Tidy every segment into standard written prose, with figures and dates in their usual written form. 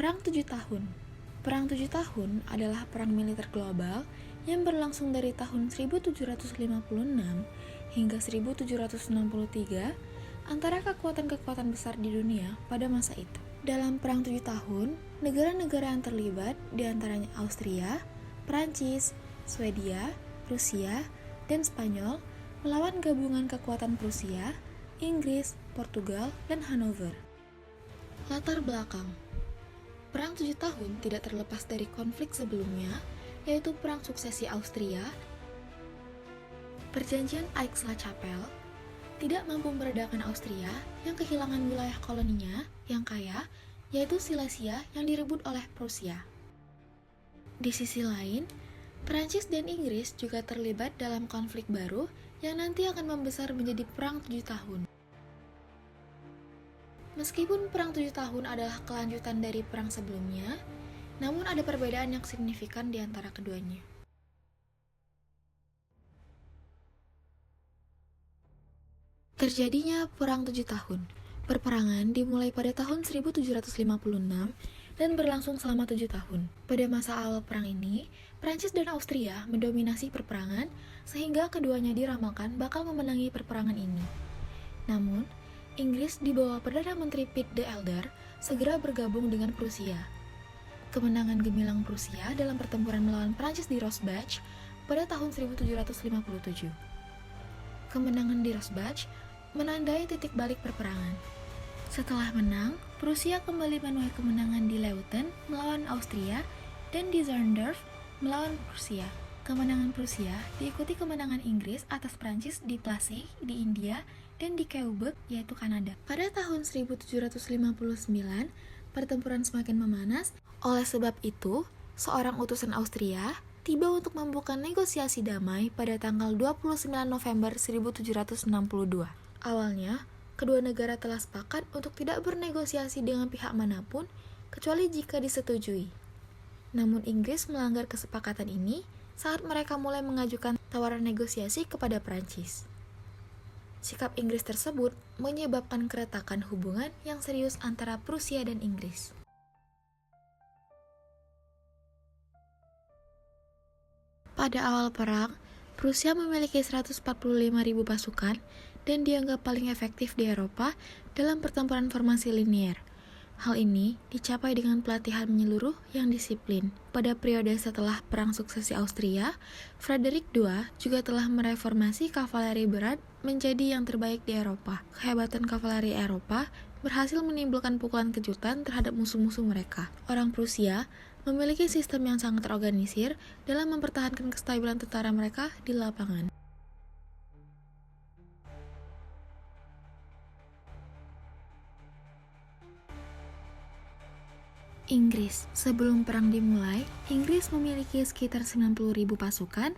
Perang Tujuh Tahun. Perang Tujuh Tahun adalah perang militer global yang berlangsung dari tahun 1756 hingga 1763 antara kekuatan-kekuatan besar di dunia pada masa itu. Dalam Perang Tujuh Tahun, negara-negara yang terlibat diantaranya Austria, Prancis, Swedia, Rusia, dan Spanyol melawan gabungan kekuatan Prusia, Inggris, Portugal, dan Hanover. Latar belakang Perang Tujuh Tahun tidak terlepas dari konflik sebelumnya, yaitu Perang Suksesi Austria. Perjanjian Aix-la-Chapelle tidak mampu meredakan Austria yang kehilangan wilayah koloninya yang kaya, yaitu Silesia yang direbut oleh Prusia. Di sisi lain, Prancis dan Inggris juga terlibat dalam konflik baru yang nanti akan membesar menjadi Perang Tujuh Tahun. Meskipun Perang Tujuh Tahun adalah kelanjutan dari perang sebelumnya, namun ada perbedaan yang signifikan di antara keduanya. Terjadinya Perang Tujuh Tahun. Perperangan dimulai pada tahun 1756 dan berlangsung selama 7 tahun. Pada masa awal perang ini, Prancis dan Austria mendominasi perperangan sehingga keduanya diramalkan bakal memenangi perperangan ini. Namun, Inggris di bawah Perdana Menteri Pitt the Elder segera bergabung dengan Prusia. Kemenangan gemilang Prusia dalam pertempuran melawan Prancis di Rosbach pada tahun 1757. Kemenangan di Rosbach menandai titik balik perperangan. Setelah menang, Prusia kembali menuai kemenangan di Leuthen melawan Austria dan di Zorndorf melawan Prusia. Kemenangan Prusia diikuti kemenangan Inggris atas Prancis di Plassey di India dan di Quebec, yaitu Kanada. Pada tahun 1759, pertempuran semakin memanas. Oleh sebab itu, seorang utusan Austria tiba untuk membuka negosiasi damai pada tanggal 29 November 1762. Awalnya, kedua negara telah sepakat untuk tidak bernegosiasi dengan pihak manapun, kecuali jika disetujui. Namun Inggris melanggar kesepakatan ini saat mereka mulai mengajukan tawaran negosiasi kepada Prancis. Sikap Inggris tersebut menyebabkan keretakan hubungan yang serius antara Prusia dan Inggris. Pada awal perang, Prusia memiliki 145.000 pasukan dan dianggap paling efektif di Eropa dalam pertempuran formasi linier. Hal ini dicapai dengan pelatihan menyeluruh yang disiplin. Pada periode setelah Perang Suksesi Austria, Frederick II juga telah mereformasi kavaleri berat menjadi yang terbaik di Eropa. Kehebatan kavaleri Eropa berhasil menimbulkan pukulan kejutan terhadap musuh-musuh mereka. Orang Prusia memiliki sistem yang sangat terorganisir dalam mempertahankan kestabilan tentara mereka di lapangan. Inggris. Sebelum perang dimulai, Inggris memiliki sekitar 90.000 pasukan.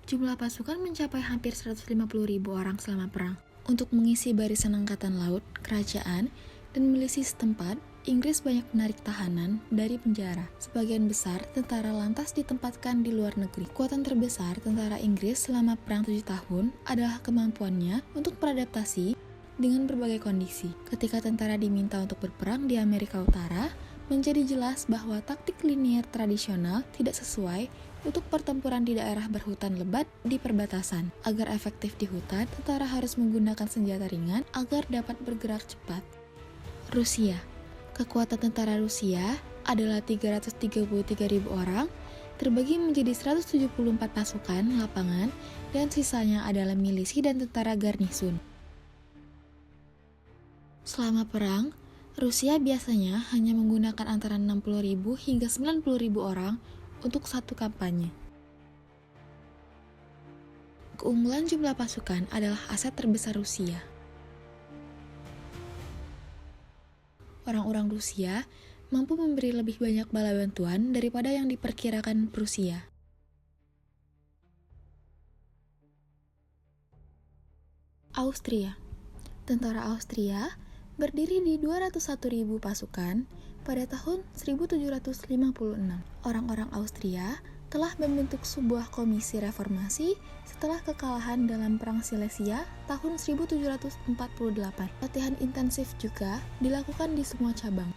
Jumlah pasukan mencapai hampir 150.000 orang selama perang. Untuk mengisi barisan angkatan laut, kerajaan, dan milisi setempat, Inggris banyak menarik tahanan dari penjara. Sebagian besar tentara lantas ditempatkan di luar negeri. Kekuatan terbesar tentara Inggris selama Perang 7 tahun adalah kemampuannya untuk beradaptasi dengan berbagai kondisi. Ketika tentara diminta untuk berperang di Amerika Utara, menjadi jelas bahwa taktik linier tradisional tidak sesuai untuk pertempuran di daerah berhutan lebat di perbatasan. Agar efektif di hutan, tentara harus menggunakan senjata ringan agar dapat bergerak cepat. Rusia. Kekuatan tentara Rusia adalah 333.000 orang, terbagi menjadi 174 pasukan lapangan, dan sisanya adalah milisi dan tentara garnisun. Selama perang, Rusia biasanya hanya menggunakan antara 60.000 hingga 90.000 orang untuk satu kampanye. Keunggulan jumlah pasukan adalah aset terbesar Rusia. Orang-orang Rusia mampu memberi lebih banyak bala bantuan daripada yang diperkirakan Prusia. Austria. Tentara Austria berdiri di 201.000 pasukan pada tahun 1756. Orang-orang Austria telah membentuk sebuah komisi reformasi setelah kekalahan dalam Perang Silesia tahun 1748. Latihan intensif juga dilakukan di semua cabang.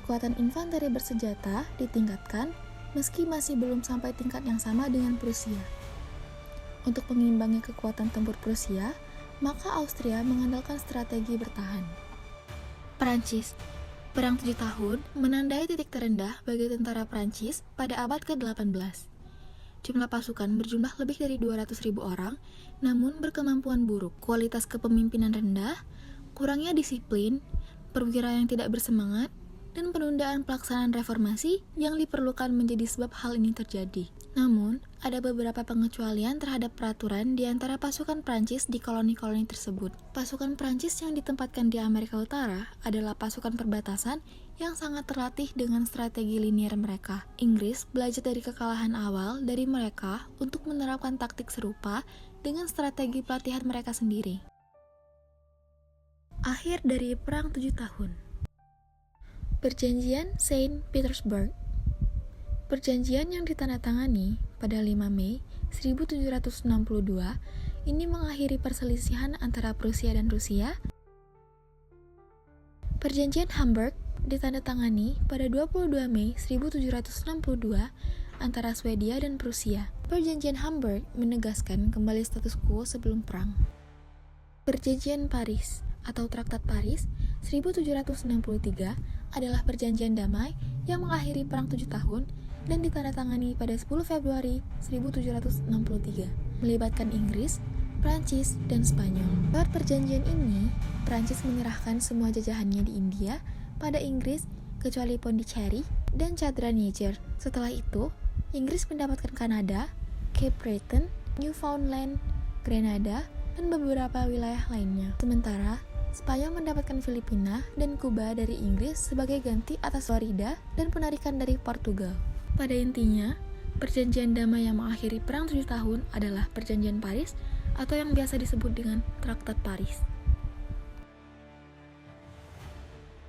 kekuatan infanteri bersenjata ditingkatkan meski masih belum sampai tingkat yang sama dengan Prusia. Untuk mengimbangi kekuatan tempur Prusia, maka Austria mengandalkan strategi bertahan. Prancis. Perang 7 tahun menandai titik terendah bagi tentara Prancis pada abad ke-18. Jumlah pasukan berjumlah lebih dari 200.000 orang, namun berkemampuan buruk, kualitas kepemimpinan rendah, kurangnya disiplin, perwira yang tidak bersemangat, dan penundaan pelaksanaan reformasi yang diperlukan menjadi sebab hal ini terjadi. Namun, ada beberapa pengecualian terhadap peraturan di antara pasukan Prancis di koloni-koloni tersebut. Pasukan Prancis yang ditempatkan di Amerika Utara adalah pasukan perbatasan yang sangat terlatih dengan strategi linier mereka. Inggris belajar dari kekalahan awal dari mereka untuk menerapkan taktik serupa dengan strategi pelatihan mereka sendiri. Akhir dari Perang 7 Tahun. Perjanjian Saint Petersburg. Perjanjian yang ditandatangani pada 5 Mei 1762 ini mengakhiri perselisihan antara Prusia dan Rusia. Perjanjian Hamburg ditandatangani pada 22 Mei 1762 antara Swedia dan Prusia. Perjanjian Hamburg menegaskan kembali status quo sebelum perang. Perjanjian Paris atau Traktat Paris 1763 adalah perjanjian damai yang mengakhiri perang 7 tahun dan ditandatangani pada 10 Februari 1763, melibatkan Inggris, Prancis, dan Spanyol. Lewat perjanjian ini, Prancis menyerahkan semua jajahannya di India pada Inggris kecuali Pondicherry dan Chandra Niger. Setelah itu, Inggris mendapatkan Kanada, Cape Breton, Newfoundland, Grenada, dan beberapa wilayah lainnya. Sementara, Spanyol mendapatkan Filipina dan Kuba dari Inggris sebagai ganti atas Florida dan penarikan dari Portugal. Pada intinya, perjanjian damai yang mengakhiri perang 7 tahun adalah perjanjian Paris atau yang biasa disebut dengan Traktat Paris.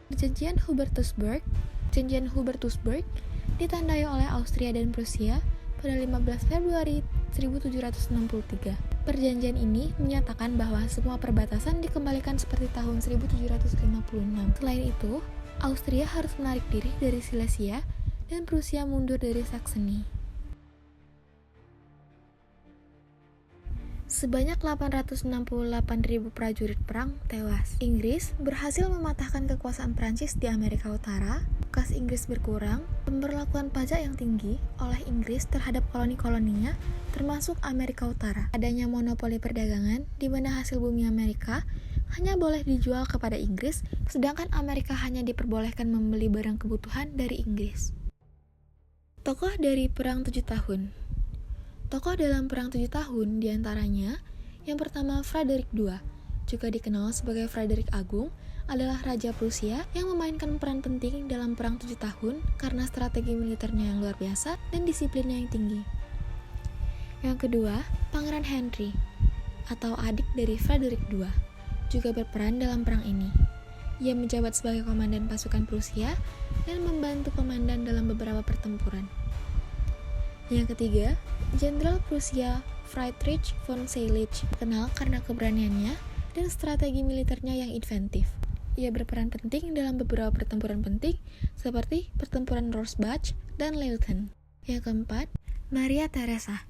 Perjanjian Hubertusburg ditandai oleh Austria dan Prusia pada 15 Februari 1763. Perjanjian ini menyatakan bahwa semua perbatasan dikembalikan seperti tahun 1756. Selain itu, Austria harus menarik diri dari Silesia dan Prusia mundur dari Sakseni. Sebanyak 868.000 prajurit perang tewas. Inggris berhasil mematahkan kekuasaan Prancis di Amerika Utara. Kas Inggris berkurang, pemberlakuan pajak yang tinggi oleh Inggris terhadap koloni-koloninya, termasuk Amerika Utara. Adanya monopoli perdagangan, di mana hasil bumi Amerika hanya boleh dijual kepada Inggris, sedangkan Amerika hanya diperbolehkan membeli barang kebutuhan dari Inggris. Tokoh dari Perang 7 Tahun. Tokoh dalam Perang 7 Tahun diantaranya, yang pertama Frederick II, juga dikenal sebagai Frederick Agung, adalah Raja Prusia yang memainkan peran penting dalam Perang 7 Tahun karena strategi militernya yang luar biasa dan disiplinnya yang tinggi. Yang kedua, Pangeran Henry, atau adik dari Frederick II, juga berperan dalam perang ini. Ia menjabat sebagai komandan pasukan Prusia dan membantu komandan dalam beberapa pertempuran. Yang ketiga, Jenderal Prusia Friedrich von Seydlitz, dikenal karena keberaniannya dan strategi militernya yang inventif. Ia berperan penting dalam beberapa pertempuran penting seperti pertempuran Rosbach dan Leuthen. Yang keempat, Maria Theresa.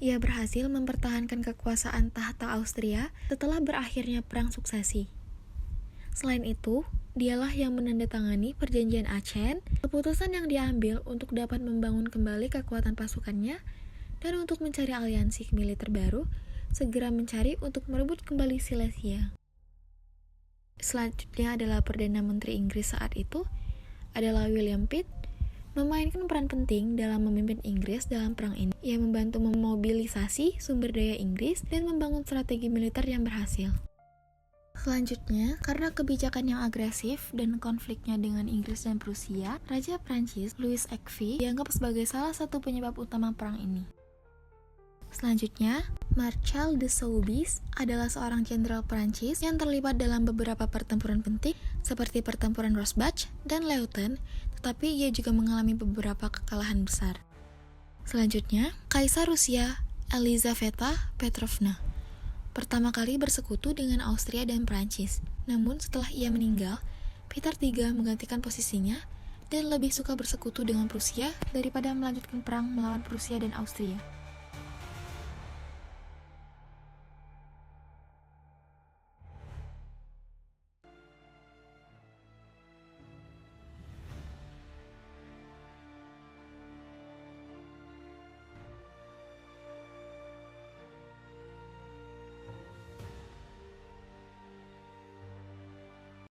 Ia berhasil mempertahankan kekuasaan tahta Austria setelah berakhirnya perang suksesi. Selain itu, dialah yang menandatangani perjanjian Aachen, keputusan yang diambil untuk dapat membangun kembali kekuatan pasukannya dan untuk mencari aliansi militer baru, segera mencari untuk merebut kembali Silesia. Selanjutnya adalah Perdana Menteri Inggris saat itu, adalah William Pitt, memainkan peran penting dalam memimpin Inggris dalam perang ini. Ia membantu memobilisasi sumber daya Inggris dan membangun strategi militer yang berhasil. Selanjutnya, karena kebijakan yang agresif dan konfliknya dengan Inggris dan Prusia, Raja Prancis Louis XV dianggap sebagai salah satu penyebab utama perang ini. Selanjutnya, Marshal de Soubise adalah seorang jenderal Prancis yang terlibat dalam beberapa pertempuran penting seperti pertempuran Rosbach dan Leuthen, tetapi ia juga mengalami beberapa kekalahan besar. Selanjutnya, Kaisar Rusia Elizaveta Petrovna pertama kali bersekutu dengan Austria dan Prancis. Namun setelah ia meninggal, Peter III menggantikan posisinya dan lebih suka bersekutu dengan Prusia daripada melanjutkan perang melawan Prusia dan Austria.